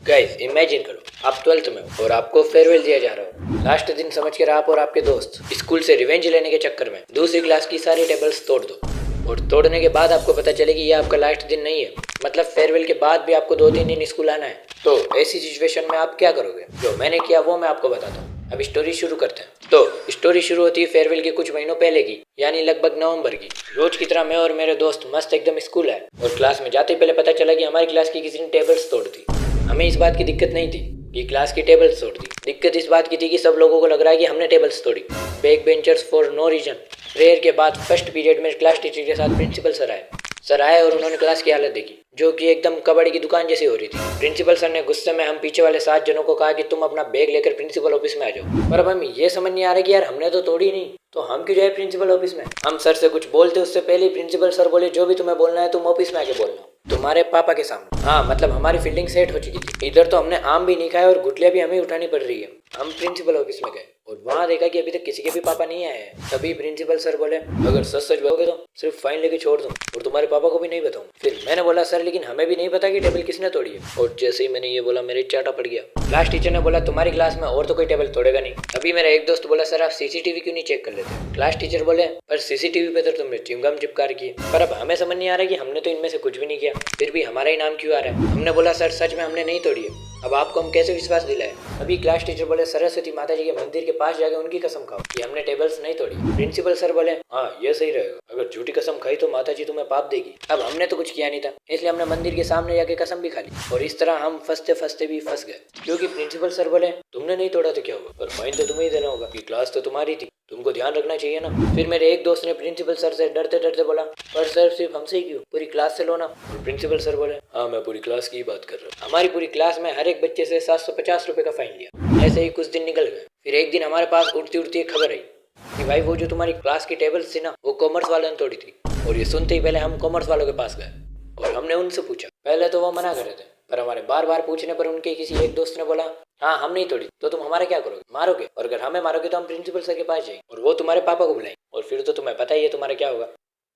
Guys imagine करो आप 12th में हो और आपको फेयरवेल दिया जा रहा हो। लास्ट दिन समझकर आप और आपके दोस्त स्कूल से रिवेंज लेने के चक्कर में दूसरी क्लास की सारी टेबल्स तोड़ दो और तोड़ने के बाद आपको पता चले कि ये आपका लास्ट दिन नहीं है, मतलब फेयरवेल के बाद भी आपको 2-3 दिन स्कूल आना है। तो ऐसी सिचुएशन में आप क्या करोगे? जो मैंने किया वो मैं आपको बताता हूँ। अब स्टोरी शुरू करते हैं। तो स्टोरी शुरू होती है फेयरवेल के कुछ महीनों पहले की, यानी लगभग नवंबर की। रोज की तरह मैं और मेरे दोस्त मस्त एकदम स्कूल आए और क्लास में जाते पहले पता चला कि हमारी क्लास की किसी ने टेबल्स तोड़ दी। हमें इस बात की दिक्कत नहीं थी कि क्लास की टेबल्स तोड़ दी, दिक्कत इस बात की थी कि सब लोगों को लग रहा है कि हमने टेबल्स तोड़ी। Back benchers for no reason. Prayer के बाद फर्स्ट पीरियड में क्लास टीचर के साथ प्रिंसिपल सर आए और उन्होंने क्लास की हालत देखी, जो कि एकदम कबाड़ी की दुकान जैसी हो रही थी। प्रिंसिपल सर ने गुस्से में हम पीछे वाले 7 जनों को कहा कि तुम अपना बैग लेकर प्रिंसिपल ऑफिस में आ जाओ। पर अब हमें ये समझ नहीं आ रहा कि यार हमने तो तोड़ी नहीं, तो हम क्यों जाए प्रिंसिपल ऑफिस में। हम सर से कुछ बोलते उससे पहले ही प्रिंसिपल सर बोले जो भी तुम्हें बोलना है तुम ऑफिस में आके बोलना, तुम्हारे पापा के सामने। हाँ मतलब हमारी फील्डिंग सेट हो चुकी थी। इधर तो हमने आम भी नहीं खाया और गुटलियां भी हमें उठानी पड़ रही है। हम प्रिंसिपल ऑफिस में गए और वहाँ देखा कि अभी तक किसी के भी पापा नहीं आए हैं। तभी प्रिंसिपल सर बोले अगर सच सच बोलोगे तो सिर्फ फाइन लेके छोड़ दूं और तुम्हारे पापा को भी नहीं बताऊं। फिर मैंने बोला सर लेकिन हमें भी नहीं पता कि टेबल किसने तोड़ी है। और जैसे ही मैंने ये बोला मेरे चाटा पड़ गया। क्लास टीचर ने बोला तुम्हारी क्लास में और तो कोई टेबल तोड़ेगा नहीं। तभी मेरा एक दोस्त बोला सर आप सीसीटीवी क्यों नहीं चेक कर लेते। क्लास टीचर बोले पर सीसीटीवी पे तो तुमने च्युइंगम चिपका रखी है। पर अब हमें समझ नहीं आ रहा कि हमने तो इनमें से कुछ भी नहीं किया, फिर भी हमारा ही नाम क्यों आ रहा है। हमने बोला सर सच में हमने नहीं तोड़ी है, अब आपको हम कैसे विश्वास दिलाए। अभी क्लास टीचर बोले सरस्वती माता जी के मंदिर के पास जाके उनकी कसम खाओ कि हमने टेबल्स नहीं तोड़ी। प्रिंसिपल सर बोले हाँ ये सही रहेगा, अगर झूठी कसम खाई तो माता जी तुम्हें पाप देगी। अब हमने तो कुछ किया नहीं था, इसलिए हमने मंदिर के सामने जाके कसम भी खा ली और इस तरह हम फंसते फंसते भी फंस गए। क्योंकि प्रिंसिपल सर बोले तुमने नहीं तोड़ा तो क्या हुआ, पर फाइन तो तुम्हें ही देना होगा कि क्लास तो तुम्हारी थी, तुमको ध्यान रखना चाहिए ना। फिर मेरे एक दोस्त ने प्रिंसिपल सर से डरते डरते बोला पर सर सिर्फ हमसे ही क्यों, पूरी क्लास से लो ना। और प्रिंसिपल सर बोले हाँ मैं पूरी क्लास की ही बात कर रहा हूँ। हमारी पूरी क्लास में हर एक बच्चे से 750 रुपए का फाइन लिया। ऐसे ही कुछ दिन निकल गए। फिर एक दिन हमारे पास उड़ती उड़ती एक खबर आई कि भाई वो जो तुम्हारी क्लास की टेबल्स थी ना वो कॉमर्स वालों ने तोड़ी थी। और ये सुनते ही पहले हम कॉमर्स वालों के पास गए और हमने उनसे पूछा। पहले तो वो मना कर रहे थे, पर हमारे बार बार पूछने पर उनके किसी एक दोस्त ने बोला हाँ हम नहीं तोड़ी, तो तुम हमारा क्या करोगे, मारोगे, और अगर हमें मारोगे तो हम प्रिंसिपल सर के पास जाएंगे और वो तुम्हारे पापा को बुलाएंगे और फिर तो तुम्हें पता ही है तुम्हारा क्या होगा।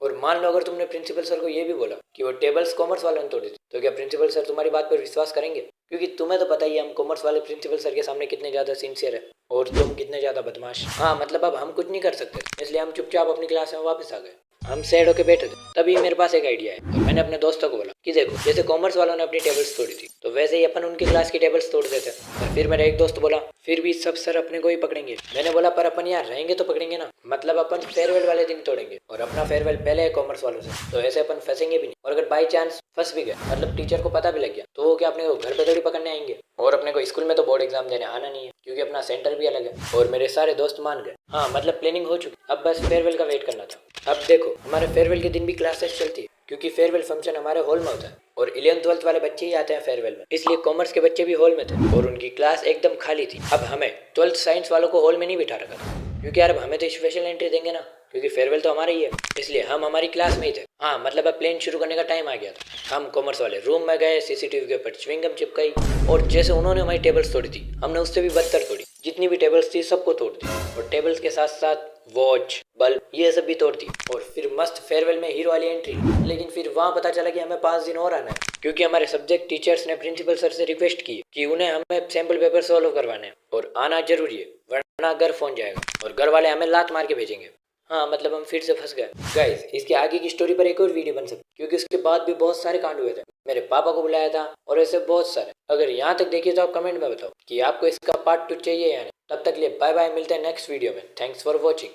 और मान लो अगर तुमने प्रिंसिपल सर को ये भी बोला कि वो टेबल्स कॉमर्स वालों ने तोड़ी थी, तो क्या प्रिंसिपल सर तुम्हारी बात पर विश्वास करेंगे? क्योंकि तुम्हें तो पता ही है हम कॉमर्स वाले प्रिंसिपल सर के सामने कितने ज़्यादा सिंसियर है और तुम कितने ज़्यादा बदमाश। हाँ मतलब अब हम कुछ नहीं कर सकते, इसलिए हम चुपचाप अपनी क्लास में वापस आ गए। हम सैड होके बैठे थे, तभी मेरे पास एक आइडिया है और मैंने अपने दोस्तों को बोला कि देखो जैसे कॉमर्स वालों ने अपनी टेबल्स तोड़ी थी तो वैसे ही अपन उनकी क्लास की टेबल्स तोड़ देते। और फिर मेरा एक दोस्त बोला फिर भी सब सर अपने को ही पकड़ेंगे। मैंने बोला पर अपन यहाँ रहेंगे तो पकड़ेंगे ना, मतलब अपन फेयरवेल वाले दिन तोड़ेंगे और अपना फेयरवेल पहले है कॉमर्स वालों से, तो ऐसे अपन फंसेंगे भी नहीं। और अगर बाई चांस फंस भी गए, मतलब टीचर को पता भी लग गया, तो वो क्या अपने को घर पे थोड़ी पकड़ने आएंगे। और अपने को स्कूल में तो बोर्ड एग्जाम देने आना नहीं है क्योंकि अपना सेंटर भी अलग है। और मेरे सारे दोस्त मान गए। हाँ मतलब प्लानिंग हो चुकी, अब बस फेयरवेल का वेट करना था। अब देखो हमारे फेयरवेल के दिन भी क्लासेस चलती है क्योंकि फेयरवेल फंक्शन हमारे हॉल में होता है और 11th-12th वाले बच्चे ही आते हैं फेयरवेल में, इसलिए कॉमर्स के बच्चे भी हॉल में थे और उनकी क्लास एकदम खाली थी। अब हमें 12th साइंस वालों को हॉल में नहीं बिठा रखा था क्योंकि यार अब हमें तो स्पेशल एंट्री देंगे ना, क्योंकि फेयरवेल तो हमारा ही है, इसलिए हम हमारी क्लास में ही थे। हाँ मतलब अब प्लेन शुरू करने का टाइम आ गया था। हम कॉमर्स वाले रूम में गए, सीसीटीवी के ऊपर च्युइंगम चिपकाई और जैसे उन्होंने हमारी टेबल्स तोड़ी थी हमने उससे भी बदतर तोड़ी। जितनी भी टेबल्स थी सबको तोड़ दी और टेबल्स के साथ साथ वॉच बल्ब ये सब भी तोड़ दी। और फिर मस्त फेयरवेल में हीरो वाली एंट्री। लेकिन फिर वहाँ पता चला कि हमें 5 दिन और आना है क्योंकि हमारे सब्जेक्ट टीचर्स ने प्रिंसिपल सर से रिक्वेस्ट की कि उन्हें हमें सैंपल पेपर सॉल्व करवाने हैं और आना जरूरी है वरना घर फोन जाएगा और घर वाले हमें लात मार के भेजेंगे। हाँ मतलब हम फिर से फंस गए। गाइस इसके आगे की स्टोरी पर एक और वीडियो बन सकती क्योंकि उसके बाद भी बहुत सारे कांड हुए थे। मेरे पापा को बुलाया था और ऐसे बहुत सारे। अगर यहाँ तक देखिए तो आप कमेंट में बताओ कि आपको इसका पार्ट 2 चाहिए या नहीं। तब तक लिए बाय बाय, मिलते हैं नेक्स्ट वीडियो में। Thanks for watching.